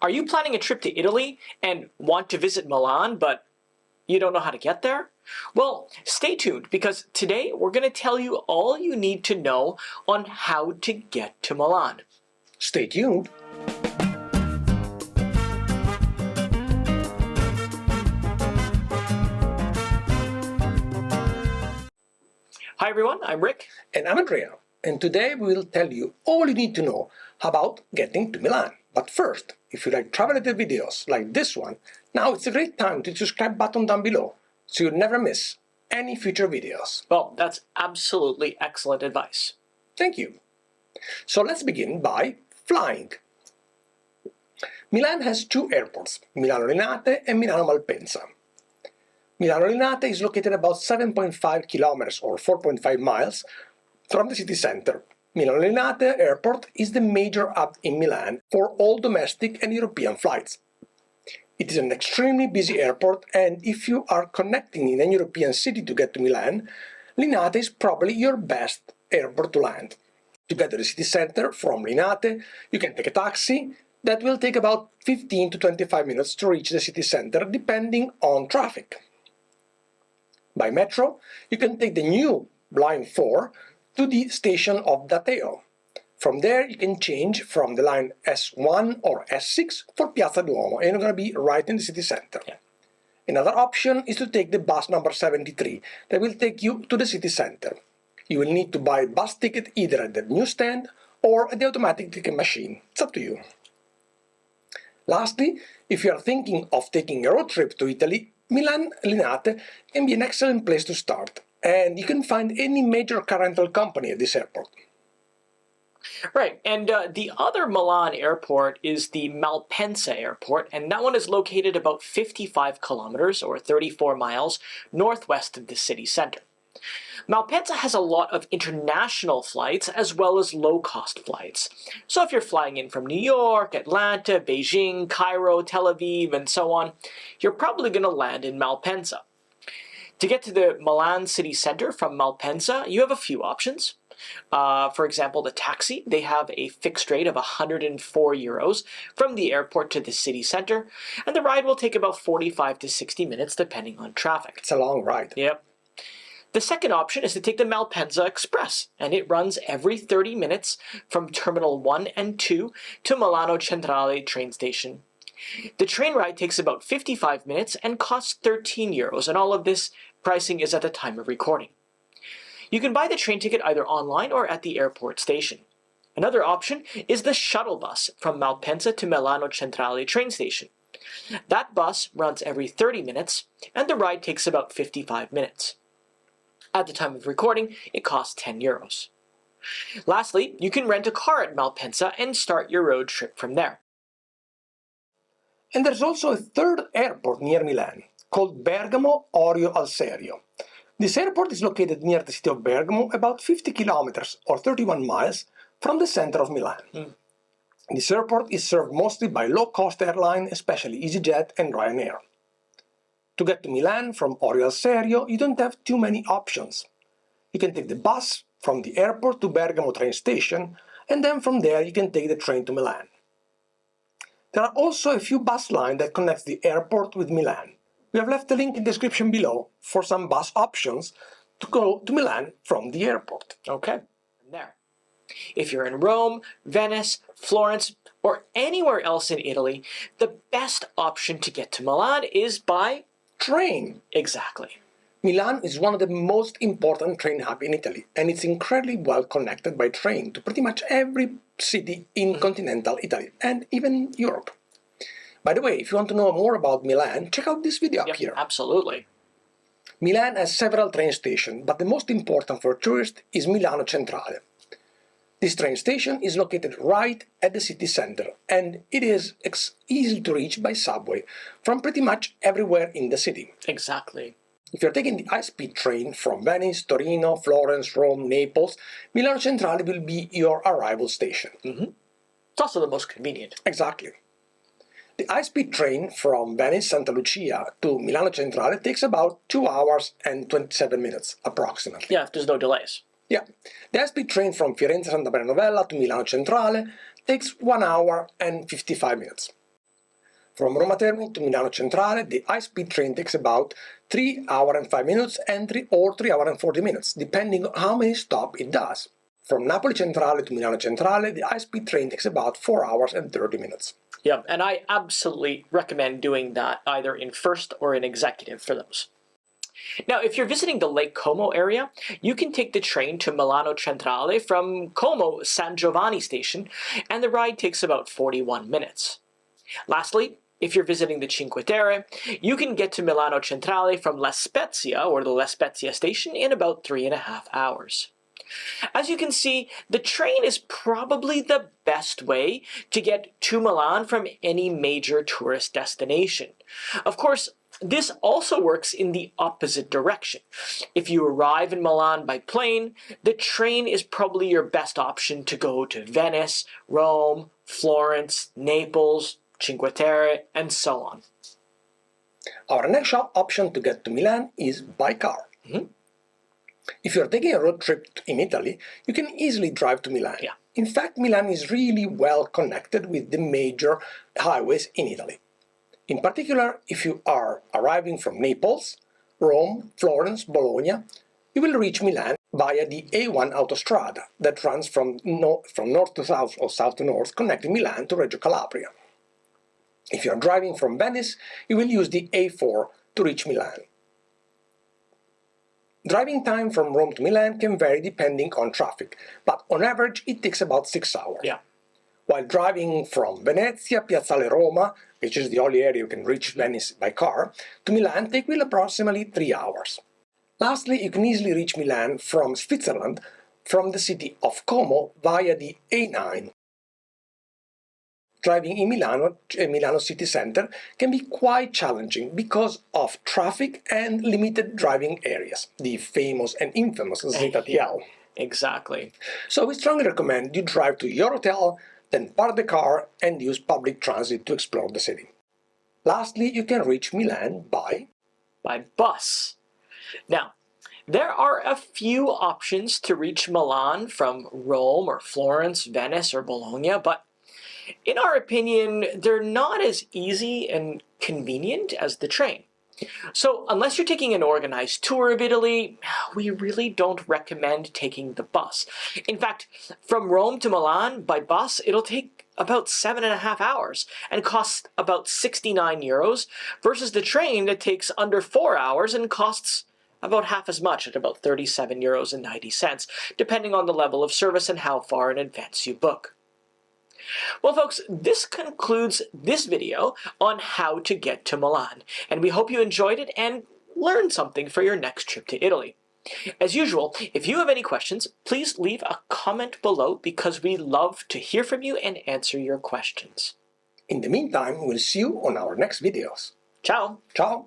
Are you planning a trip to Italy and want to visit Milan, but you don't know how to get there? Well, stay tuned because today we're going to tell you all you need to know on how to get to Milan. Stay tuned. Hi everyone, I'm Rick. And I'm Andrea. And today we will tell you all you need to know about getting to Milan. But first, if you like travel-related videos like this one, now it's a great time to hit the subscribe button down below so you'll never miss any future videos. Well, that's absolutely excellent advice. Thank you. So let's begin by flying. Milan has two airports, Milano Linate and Milano Malpensa. Milano Linate is located about 7.5 kilometers or 4.5 miles from the city center. Milano Linate Airport is the major hub in Milan for all domestic and European flights. It is an extremely busy airport, and if you are connecting in a European city to get to Milan, Linate is probably your best airport to land. To get to the city center from Linate, you can take a taxi that will take about 15 to 25 minutes to reach the city center depending on traffic. By metro, you can take the new Line 4 to the station of Dateo. From there, you can change from the line S1 or S6 for Piazza Duomo, and you're going to be right in the city center. Yeah. Another option is to take the bus number 73 that will take you to the city center. You will need to buy a bus ticket either at the newsstand or at the automatic ticket machine. It's up to you. Lastly, if you are thinking of taking a road trip to Italy, Milan Linate can be an excellent place to start, and you can find any major car rental company at this airport. Right, and the other Milan airport is the Malpensa airport, and that one is located about 55 kilometers or 34 miles northwest of the city center. Malpensa has a lot of international flights as well as low-cost flights. So if you're flying in from New York, Atlanta, Beijing, Cairo, Tel Aviv, and so on, you're probably going to land in Malpensa. To get to the Milan city center from Malpensa, you have a few options. For example, the taxi, they have a fixed rate of 104 euros from the airport to the city center, and the ride will take about 45 to 60 minutes depending on traffic. It's a long ride. Yep. The second option is to take the Malpensa Express, and it runs every 30 minutes from Terminal 1 and 2 to Milano Centrale train station. The train ride takes about 55 minutes and costs 13 euros, and all of this pricing is at the time of recording. You can buy the train ticket either online or at the airport station. Another option is the shuttle bus from Malpensa to Milano Centrale train station. That bus runs every 30 minutes, and the ride takes about 55 minutes. At the time of recording, it costs 10 euros. Lastly, you can rent a car at Malpensa and start your road trip from there. And there's also a third airport near Milan, called Bergamo Orio al Serio. This airport is located near the city of Bergamo, about 50 kilometers or 31 miles from the center of Milan. This airport is served mostly by low-cost airlines, especially EasyJet and Ryanair. To get to Milan from Orio al Serio, you don't have too many options. You can take the bus from the airport to Bergamo train station, and then from there you can take the train to Milan. There are also a few bus lines that connect the airport with Milan. We have left a link in the description below for some bus options to go to Milan from the airport. Okay, there. If you're in Rome, Venice, Florence, or anywhere else in Italy, the best option to get to Milan is by train. Exactly. Milan is one of the most important train hubs in Italy, and it's incredibly well connected by train to pretty much every city in continental Italy and even Europe. By the way, if you want to know more about Milan, check out this video up here. Absolutely. Milan has several train stations, but the most important for tourists is Milano Centrale. This train station is located right at the city center, and it is easy to reach by subway from pretty much everywhere in the city. Exactly. If you're taking the high-speed train from Venice, Torino, Florence, Rome, Naples, Milano Centrale will be your arrival station. It's also the most convenient. Exactly. The high-speed train from Venice, Santa Lucia to Milano Centrale takes about 2 hours and 27 minutes, approximately. Yeah, if there's no delays. Yeah. The high-speed train from Firenze Santa Maria Novella to Milano Centrale takes 1 hour and 55 minutes. From Roma Termini to Milano Centrale, the high-speed train takes about 3 hours and 5 minutes or 3 hours and 40 minutes, depending on how many stops it does. From Napoli Centrale to Milano Centrale, the high-speed train takes about 4 hours and 30 minutes. Yeah, and I absolutely recommend doing that either in first or in executive for those. Now, if you're visiting the Lake Como area, you can take the train to Milano Centrale from Como San Giovanni station, and the ride takes about 41 minutes. Lastly, if you're visiting the Cinque Terre, you can get to Milano Centrale from La Spezia, or the La Spezia station, in about 3.5 hours. As you can see, the train is probably the best way to get to Milan from any major tourist destination. Of course, this also works in the opposite direction. If you arrive in Milan by plane, the train is probably your best option to go to Venice, Rome, Florence, Naples, Cinque Terre, and so on. Our next option to get to Milan is by car. If you're taking a road trip in Italy, you can easily drive to Milan. Yeah. In fact, Milan is really well connected with the major highways in Italy. In particular, if you are arriving from Naples, Rome, Florence, Bologna, you will reach Milan via the A1 autostrada that runs from north to south or south to north, connecting Milan to Reggio Calabria. If you are driving from Venice, you will use the A4 to reach Milan. Driving time from Rome to Milan can vary depending on traffic, but on average it takes about 6 hours. Yeah. While driving from Venezia, Piazzale Roma, which is the only area you can reach Venice by car, to Milan will approximately 3 hours. Lastly, you can easily reach Milan from Switzerland from the city of Como via the A9. Driving in Milano city center can be quite challenging because of traffic and limited driving areas, the famous and infamous ZTL. Exactly. So we strongly recommend you drive to your hotel, then park the car and use public transit to explore the city. Lastly, you can reach Milan by bus. Now, there are a few options to reach Milan from Rome or Florence, Venice, or Bologna, but in our opinion, they're not as easy and convenient as the train. So unless you're taking an organized tour of Italy, we really don't recommend taking the bus. In fact, from Rome to Milan by bus, it'll take about 7.5 hours and costs about 69 euros versus the train that takes under 4 hours and costs about half as much at about 37 euros and 90 cents, depending on the level of service and how far in advance you book. Well, folks, this concludes this video on how to get to Milan, and we hope you enjoyed it and learned something for your next trip to Italy. As usual, if you have any questions, please leave a comment below because we love to hear from you and answer your questions. In the meantime, we'll see you on our next videos. Ciao! Ciao!